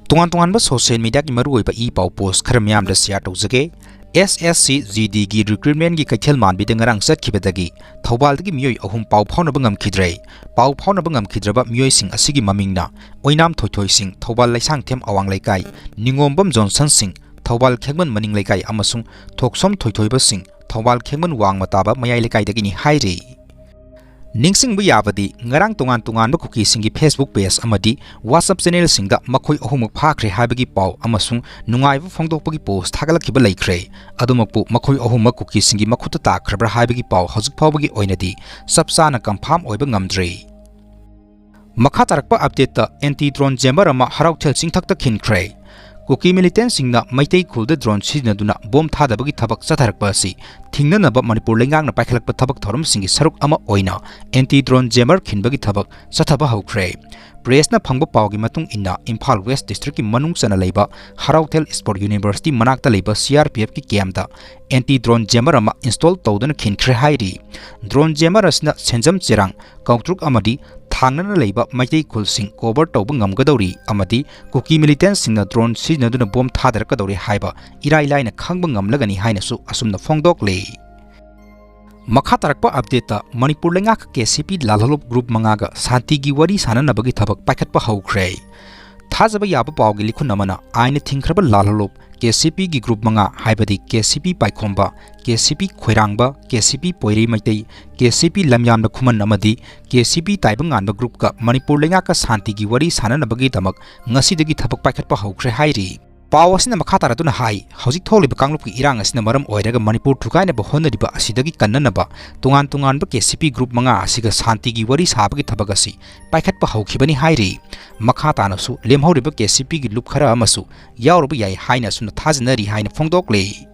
Tungan tungan ba social media ki maru ba I pau post khar myam da share tawjage SSC GD gi recruitment gi kaithel man bi de ngarang chatkhiba dagi Thoubal dagi mioi ahum pau phauna bangam khidrei pau phauna bangam khidraba mioi sing asigi mamingna oinam thoithoi sing Thoubal laisang them awang laikai ningombam Johnson sing Thoubal khengman maning laikai amasung thoksom thoithoi ba sing Thoubal khengman wang mataba mayai laikai dagi ni hairi Ningsing bu yabadi ngarang tungan tungan ba kuki singi Facebook page amadi WhatsApp channel singda makhoi ahumuk phakre habagi pau amasung nungai bu phongdokpagi post thagalakhiba laikre adumakpu makhoi ahumuk kuki singi makhuta takhrebra habagi pau hojik phawbagi oinadi sapsana confirm oiba ngamdre makha tarakpa update ta anti drone jammer ama harauthel singthakta khinkhre kuki militant singna maitei khulda drone siznaduna bom thadabagi thabak chatharakpa asi thingnanaba manipur lengang na paikhalakpa thabak thorum singi saruk ama oina anti drone jammer khinbagi thabak chathaba haukhre press na phangba pawgi matung inna Imphal West district ki manung chana leiba Harauthel Sport University manakta leiba CRPF ki camp da anti drone jammer ama install tawdana khinkhre hairi drone jammer asna senjam cherang kautruk amadi thangna leiba maitei khul sing cover tawba ngamgadori amadi kuki militant singna drone siznaduna bom thadarkadori haiba irai laina khangba ngamlagani haina su asumna phongdokle Makha tarakpa update ta Manipur lengak KCP lalhalop group mangaga santi gi wari sananabagi thabak paikhatpa haukhre thajaba yaba pawgi likhun amana aina thingkhraba lalhalop KCP gi group manga haibadi KCP paikhomba KCP khoirangba KCP poiri maitai KCP lamyamna khuman amadi KCP taibangan ba group ka Manipur lengak ka santi gi wari sananabagi tamak ngasidagi thabak paikhatpa haukhre hairi Pawasina makata ratuna hai hojik tholiba kanglup ki irang asina maram oiraga Manipur thukaina ba honariba asidagi kannanaba tungan tungan ba KCP group manga asiga santi gi wari sabagi thabagasi paikhatpa haukhibani hairi makata nasu lemhoriba KCP gi lup khara amasu yawruba yai haina suna thajanari haina phongdokle